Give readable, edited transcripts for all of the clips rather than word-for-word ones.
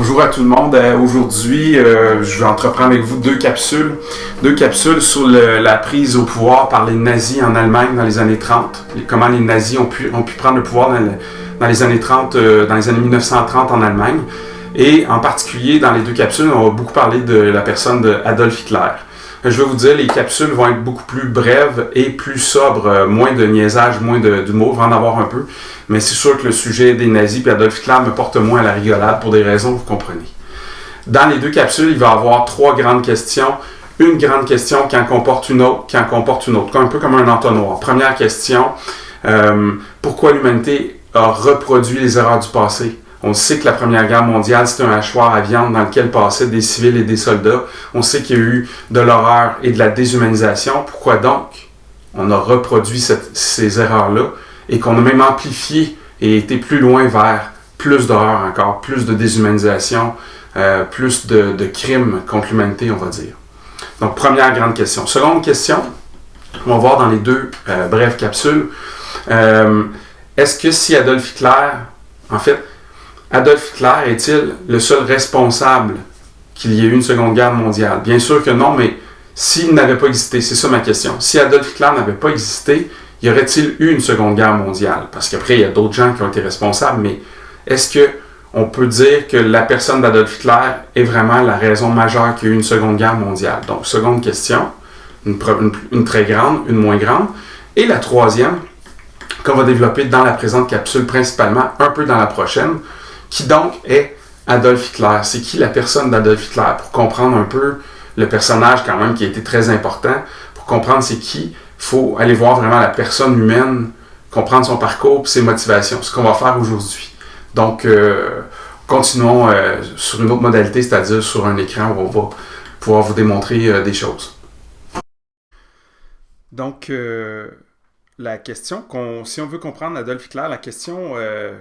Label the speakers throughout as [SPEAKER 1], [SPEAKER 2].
[SPEAKER 1] Bonjour à tout le monde. Aujourd'hui, je vais entreprendre avec vous deux capsules. Deux capsules sur la prise au pouvoir par les nazis en Allemagne dans les années 30. Comment les nazis ont pu prendre le pouvoir dans les années 30, dans les années 1930 en Allemagne. Et en particulier, dans les deux capsules, on va beaucoup parler de la personne d'Adolf Hitler. Je vais vous dire, les capsules vont être beaucoup plus brèves et plus sobres, moins de niaisage, moins d'humour, va en avoir un peu. Mais c'est sûr que le sujet des nazis et Adolf Hitler me porte moins à la rigolade pour des raisons que vous comprenez. Dans les deux capsules, il va y avoir trois grandes questions. Une grande question qui en comporte une autre, un peu comme un entonnoir. Première question, pourquoi l'humanité a reproduit les erreurs du passé? On sait que la Première Guerre mondiale, c'était un hachoir à viande dans lequel passaient des civils et des soldats. On sait qu'il y a eu de l'horreur et de la déshumanisation. Pourquoi donc on a reproduit ces erreurs-là et qu'on a même amplifié et été plus loin vers plus d'horreur encore, plus de déshumanisation, plus de crimes contre l'humanité, on va dire. Donc, première grande question. Seconde question, on va voir dans les deux brèves capsules. Est-ce que si Adolf Hitler, en fait, Adolf Hitler est-il le seul responsable qu'il y ait eu une Seconde Guerre mondiale? Bien sûr que non, mais s'il n'avait pas existé, c'est ça ma question. Si Adolf Hitler n'avait pas existé, y aurait-il eu une Seconde Guerre mondiale? Parce qu'après, il y a d'autres gens qui ont été responsables, mais est-ce qu'on peut dire que la personne d'Adolf Hitler est vraiment la raison majeure qu'il y ait eu une Seconde Guerre mondiale? Donc, seconde question, une très grande, une moins grande. Et la troisième, qu'on va développer dans la présente capsule principalement, un peu dans la prochaine, qui donc est Adolf Hitler. C'est qui la personne d'Adolf Hitler? Pour comprendre un peu le personnage quand même qui a été très important, pour comprendre c'est qui, il faut aller voir vraiment la personne humaine, comprendre son parcours et ses motivations. Ce qu'on va faire aujourd'hui. Donc, continuons sur une autre modalité, c'est-à-dire sur un écran où on va pouvoir vous démontrer des choses. Donc, la question, si on veut comprendre Adolf Hitler, la question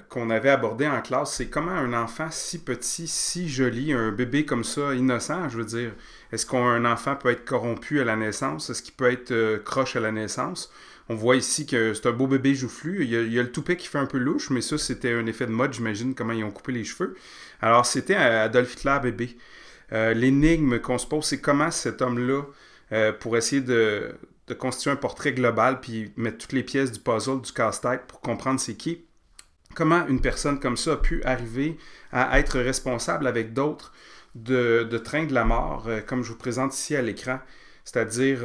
[SPEAKER 1] qu'on avait abordée en classe, c'est comment un enfant si petit, si joli, un bébé comme ça, innocent, je veux dire, est-ce qu'un enfant peut être corrompu à la naissance? Est-ce qu'il peut être croche à la naissance? On voit ici que c'est un beau bébé joufflu. Il y a le toupet qui fait un peu louche, mais ça, c'était un effet de mode, j'imagine, comment ils ont coupé les cheveux. Alors, c'était Adolf Hitler bébé. L'énigme qu'on se pose, c'est comment cet homme-là, pour essayer de constituer un portrait global puis mettre toutes les pièces du puzzle, du casse-tête pour comprendre c'est qui. Comment une personne comme ça a pu arriver à être responsable avec d'autres de train de la mort, comme je vous présente ici à l'écran. C'est-à-dire,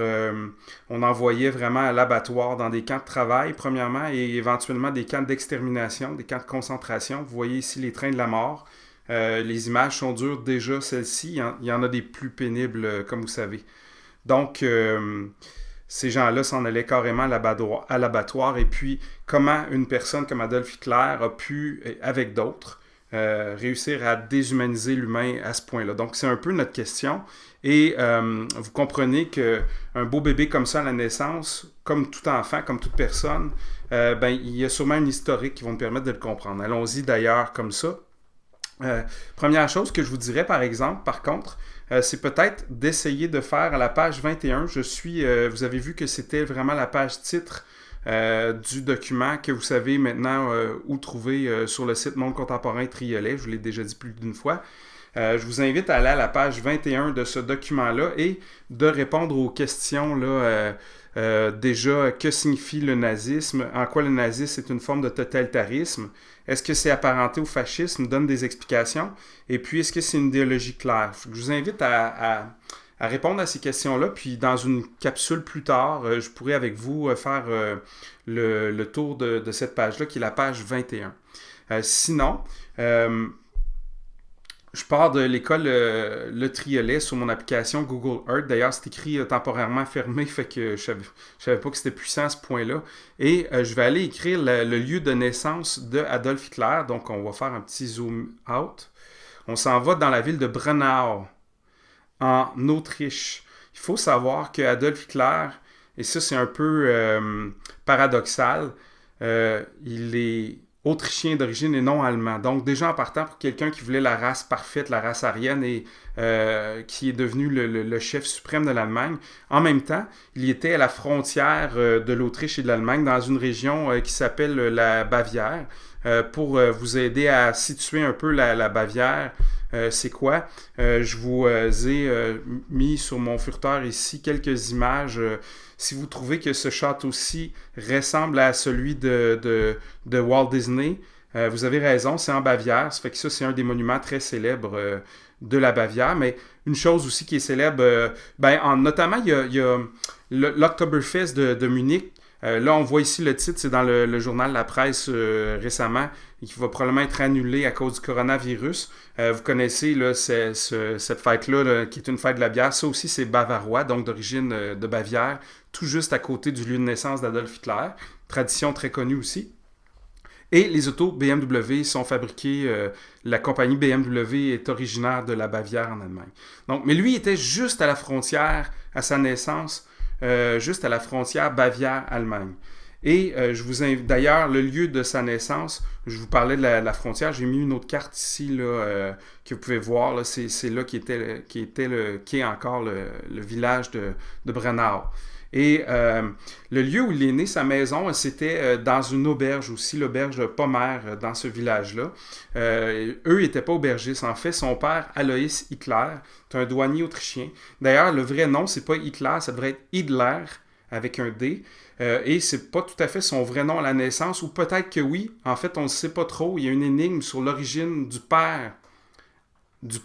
[SPEAKER 1] on envoyait vraiment à l'abattoir dans des camps de travail, premièrement, et éventuellement des camps d'extermination, des camps de concentration. Vous voyez ici les trains de la mort. Les images sont dures déjà, celles-ci. Il y en a des plus pénibles, comme vous savez. Donc, ces gens-là s'en allaient carrément à l'abattoir. Et puis, comment une personne comme Adolf Hitler a pu, avec d'autres, réussir à déshumaniser l'humain à ce point-là. Donc, c'est un peu notre question. Et vous comprenez qu'un beau bébé comme ça à la naissance, comme tout enfant, comme toute personne, il y a sûrement une historique qui va nous permettre de le comprendre. Allons-y d'ailleurs comme ça. Première chose que je vous dirais, par exemple, par contre, c'est peut-être d'essayer de faire à la page 21. Vous avez vu que c'était vraiment la page titre du document que vous savez maintenant où trouver sur le site Monde Contemporain Triolet. Je vous l'ai déjà dit plus d'une fois. Je vous invite à aller à la page 21 de ce document-là et de répondre aux questions là, déjà, que signifie le nazisme? En quoi le nazisme est une forme de totalitarisme? Est-ce que c'est apparenté au fascisme? Donne des explications. Et puis, est-ce que c'est une idéologie claire? Je vous invite à répondre à ces questions-là. Puis, dans une capsule plus tard, je pourrais avec vous faire le tour de cette page-là, qui est la page 21. Sinon, je pars de l'école Le Triolet sur mon application Google Earth. D'ailleurs, c'est écrit temporairement fermé, fait que je savais pas que c'était puissant à ce point-là. Et je vais aller écrire le lieu de naissance de Adolf Hitler. Donc, on va faire un petit zoom out. On s'en va dans la ville de Brennau, en Autriche. Il faut savoir que Adolf Hitler, et ça c'est un peu paradoxal, il est autrichien d'origine et non allemand. Donc déjà en partant pour quelqu'un qui voulait la race parfaite, la race aryenne et qui est devenu le chef suprême de l'Allemagne. En même temps, il était à la frontière de l'Autriche et de l'Allemagne dans une région qui s'appelle la Bavière. Pour vous aider à situer un peu la Bavière, c'est quoi? Je vous ai mis sur mon furteur ici quelques images. Si vous trouvez que ce château-ci ressemble à celui de Walt Disney, vous avez raison, c'est en Bavière. Ça fait que ça, c'est un des monuments très célèbres de la Bavière. Mais une chose aussi qui est célèbre, notamment, il y a l'Oktoberfest de Munich. Là, on voit ici le titre, c'est dans le journal La Presse récemment, et qui va probablement être annulé à cause du coronavirus. Vous connaissez là, cette fête-là, là, qui est une fête de la bière. Ça aussi, c'est bavarois, donc d'origine de Bavière, tout juste à côté du lieu de naissance d'Adolf Hitler. Tradition très connue aussi. Et les autos BMW sont fabriquées, la compagnie BMW est originaire de la Bavière en Allemagne. Donc, mais lui, il était juste à la frontière, à sa naissance, juste à la frontière Bavière-Allemagne. Et je vous invite, d'ailleurs, le lieu de sa naissance, je vous parlais de la frontière, j'ai mis une autre carte ici là, que vous pouvez voir, là, c'est là qui est encore le village de Brennau. Et le lieu où il est né, sa maison, c'était dans une auberge aussi, l'auberge de Pommer, dans ce village-là. Eux n'étaient pas aubergistes. En fait, son père, Alois Hitler, est un douanier autrichien. D'ailleurs, le vrai nom, c'est pas Hitler, ça devrait être Idler, avec un D. Et c'est pas tout à fait son vrai nom à la naissance, ou peut-être que oui. En fait, on ne sait pas trop. Il y a une énigme sur l'origine du père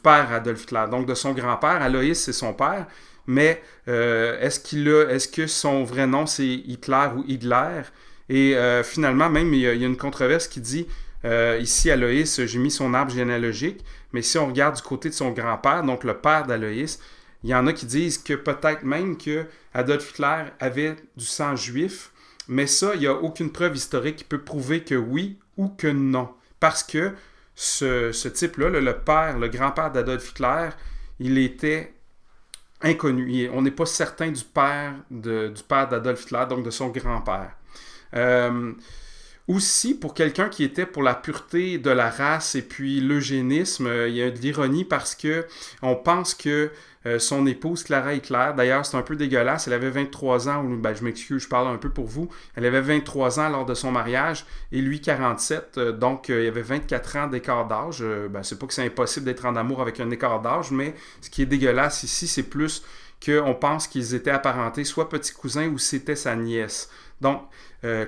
[SPEAKER 1] Adolf Hitler, donc de son grand-père. Alois, c'est son père. Mais est-ce que son vrai nom, c'est Hitler ou Idler? Et finalement, même, il y a une controverse qui dit, ici, Alois, j'ai mis son arbre généalogique, mais si on regarde du côté de son grand-père, donc le père d'Alois, il y en a qui disent que peut-être même que Adolf Hitler avait du sang juif, mais ça, il n'y a aucune preuve historique qui peut prouver que oui ou que non. Parce que ce type-là, le grand-père d'Adolf Hitler, il était inconnu. On n'est pas certain du père d'Adolf Hitler, donc de son grand-père. Aussi, pour quelqu'un qui était pour la pureté de la race et puis l'eugénisme, il y a de l'ironie parce que on pense que son épouse Clara Hitler, d'ailleurs c'est un peu dégueulasse, elle avait 23 ans, je m'excuse, je parle un peu pour vous, elle avait 23 ans lors de son mariage et lui 47, donc il y avait 24 ans d'écart d'âge. C'est pas que c'est impossible d'être en amour avec un écart d'âge, mais ce qui est dégueulasse ici, c'est plus qu'on pense qu'ils étaient apparentés, soit petit cousin ou c'était sa nièce. Donc,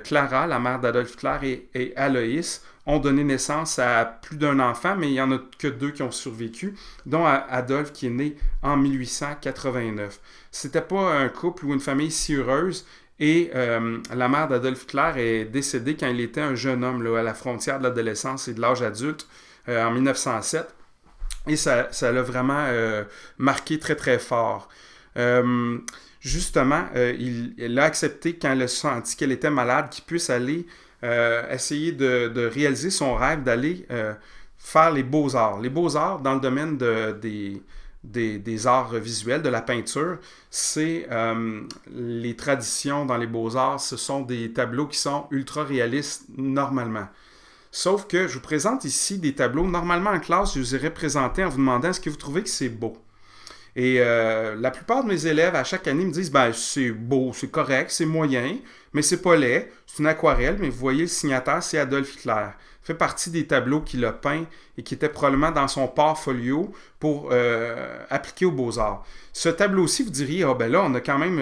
[SPEAKER 1] Clara, la mère d'Adolf Hitler, et Alois ont donné naissance à plus d'un enfant, mais il n'y en a que 2 qui ont survécu, dont Adolphe qui est né en 1889. C'était pas un couple ou une famille si heureuse, et la mère d'Adolf Hitler est décédée quand il était un jeune homme, là, à la frontière de l'adolescence et de l'âge adulte, en 1907. Et ça l'a vraiment marqué très très fort. Justement, elle a accepté quand elle a senti qu'elle était malade, qu'il puisse aller essayer de réaliser son rêve d'aller faire les beaux-arts. Les beaux-arts dans le domaine des arts visuels, de la peinture, c'est les traditions dans les beaux-arts, ce sont des tableaux qui sont ultra réalistes normalement. Sauf que je vous présente ici des tableaux. Normalement en classe, je vous aurais présenté en vous demandant est-ce que vous trouvez que c'est beau? Et la plupart de mes élèves, à chaque année, me disent c'est beau, c'est correct, c'est moyen, mais c'est pas laid, c'est une aquarelle, mais vous voyez, le signataire, c'est Adolf Hitler. Il fait partie des tableaux qu'il a peints et qui étaient probablement dans son portfolio pour appliquer aux beaux-arts. Ce tableau-ci, vous diriez, là, on a quand même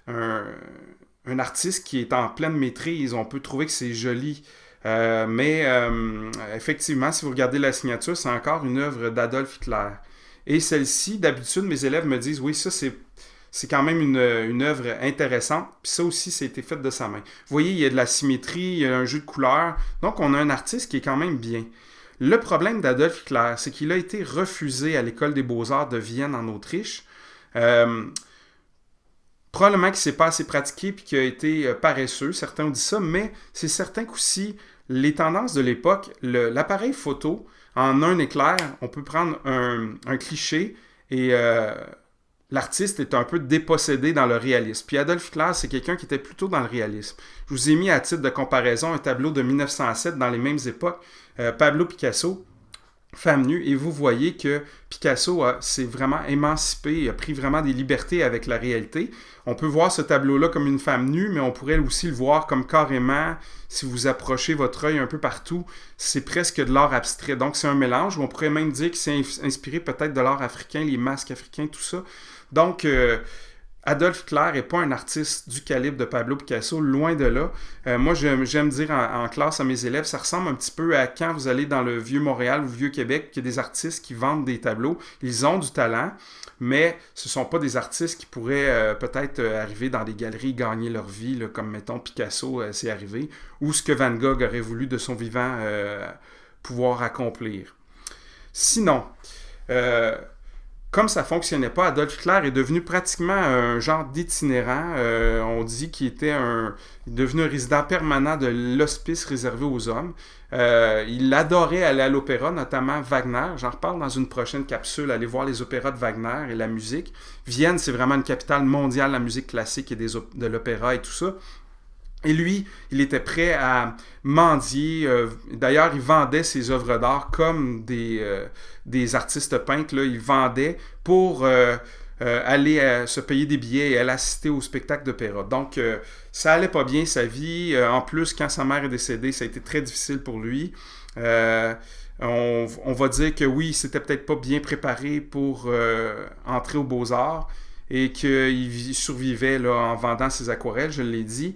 [SPEAKER 1] un artiste qui est en pleine maîtrise, on peut trouver que c'est joli. Mais effectivement, si vous regardez la signature, c'est encore une œuvre d'Adolf Hitler. Et celle-ci, d'habitude, mes élèves me disent, oui, ça, c'est quand même une œuvre intéressante. Puis ça aussi, ça a été fait de sa main. Vous voyez, il y a de la symétrie, il y a un jeu de couleurs. Donc, on a un artiste qui est quand même bien. Le problème d'Adolf Hitler, c'est qu'il a été refusé à l'École des beaux-arts de Vienne, en Autriche. Probablement qu'il ne s'est pas assez pratiqué et qu'il a été paresseux. Certains ont dit ça, mais c'est certain qu'aussi, les tendances de l'époque, l'appareil photo, en un éclair, on peut prendre un cliché et l'artiste est un peu dépossédé dans le réalisme. Puis Adolf Hitler, c'est quelqu'un qui était plutôt dans le réalisme. Je vous ai mis à titre de comparaison un tableau de 1907 dans les mêmes époques, Pablo Picasso, femme nue, et vous voyez que Picasso s'est vraiment émancipé, a pris vraiment des libertés avec la réalité. On peut voir ce tableau-là comme une femme nue, mais on pourrait aussi le voir comme carrément, si vous approchez votre œil un peu partout, c'est presque de l'art abstrait. Donc c'est un mélange, on pourrait même dire que c'est inspiré peut-être de l'art africain, les masques africains, tout ça. Donc Adolf Hitler n'est pas un artiste du calibre de Pablo Picasso, loin de là. Moi, j'aime dire en classe à mes élèves, ça ressemble un petit peu à quand vous allez dans le Vieux-Montréal ou le Vieux-Québec, qu'il y a des artistes qui vendent des tableaux. Ils ont du talent, mais ce ne sont pas des artistes qui pourraient peut-être arriver dans des galeries, gagner leur vie, là, comme, mettons, Picasso c'est arrivé, ou ce que Van Gogh aurait voulu de son vivant pouvoir accomplir. Sinon, comme ça ne fonctionnait pas, Adolf Hitler est devenu pratiquement un genre d'itinérant. On dit qu'il était devenu un résident permanent de l'hospice réservé aux hommes. Il adorait aller à l'opéra, notamment Wagner. J'en reparle dans une prochaine capsule. Allez voir les opéras de Wagner et la musique. Vienne, c'est vraiment une capitale mondiale de la musique classique et de l'opéra et tout ça. Et lui, il était prêt à mendier. D'ailleurs, il vendait ses œuvres d'art comme des artistes peintres. Là. Il vendait pour aller se payer des billets et aller assister au spectacle d'opéra. Donc, ça allait pas bien sa vie. En plus, quand sa mère est décédée, ça a été très difficile pour lui. On va dire que oui, il s'était peut-être pas bien préparé pour entrer aux Beaux-Arts et qu'il survivait là, en vendant ses aquarelles, je l'ai dit.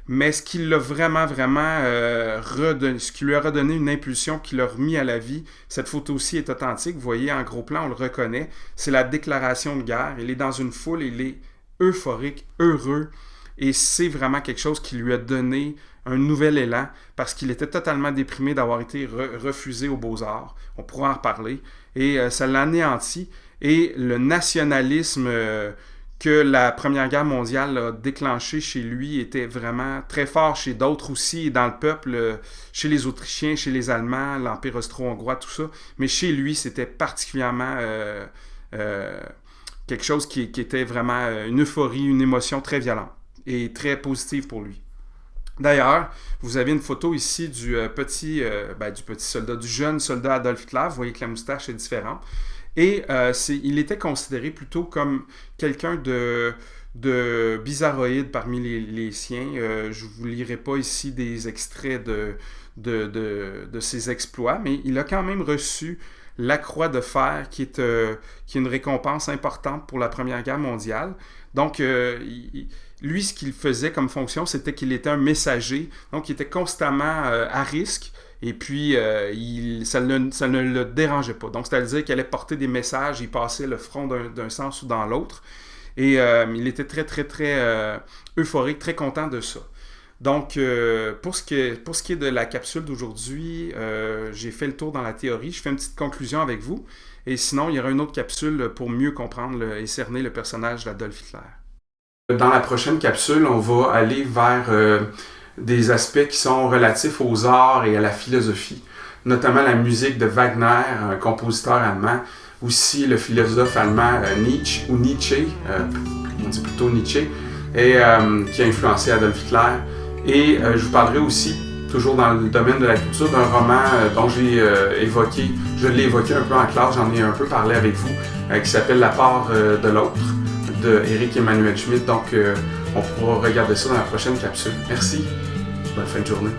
[SPEAKER 1] Mais ce qui l'a vraiment ce qui lui a redonné une impulsion, qui l'a remis à la vie, cette photo-ci est authentique, vous voyez en gros plan, on le reconnaît, c'est la déclaration de guerre, il est dans une foule, il est euphorique, heureux, et c'est vraiment quelque chose qui lui a donné un nouvel élan, parce qu'il était totalement déprimé d'avoir été refusé aux Beaux-Arts, on pourra en reparler, et ça l'a anéanti, et le nationalisme que la Première Guerre mondiale a déclenché chez lui était vraiment très fort chez d'autres aussi, dans le peuple, chez les Autrichiens, chez les Allemands, l'Empire austro-hongrois, tout ça. Mais chez lui, c'était particulièrement quelque chose qui était vraiment une euphorie, une émotion très violente et très positive pour lui. D'ailleurs, vous avez une photo ici du petit soldat, du jeune soldat Adolf Hitler. Vous voyez que la moustache est différente. Et il était considéré plutôt comme quelqu'un de bizarroïde parmi les siens. Je ne vous lirai pas ici des extraits de ses exploits, mais il a quand même reçu la Croix de fer, qui est une récompense importante pour la Première Guerre mondiale. Donc, lui, ce qu'il faisait comme fonction, c'était qu'il était un messager. Donc, il était constamment à risque. Et puis, ça ne le dérangeait pas. Donc, c'est-à-dire qu'il allait porter des messages, il passait le front d'un sens ou dans l'autre. Et il était très, très, très euphorique, très content de ça. Donc, pour ce qui est de la capsule d'aujourd'hui, j'ai fait le tour dans la théorie. Je fais une petite conclusion avec vous. Et sinon, il y aura une autre capsule pour mieux comprendre et cerner le personnage d'Adolf Hitler. Dans la prochaine capsule, on va aller vers des aspects qui sont relatifs aux arts et à la philosophie, notamment la musique de Wagner, un compositeur allemand, aussi le philosophe allemand Nietzsche, on dit plutôt Nietzsche, et qui a influencé Adolf Hitler. Et je vous parlerai aussi, toujours dans le domaine de la culture, d'un roman dont je l'ai évoqué un peu en classe, j'en ai un peu parlé avec vous, qui s'appelle La part de l'autre, de Éric Emmanuel Schmitt. Donc, on pourra regarder ça dans la prochaine capsule. Merci. Bonne fin de journée.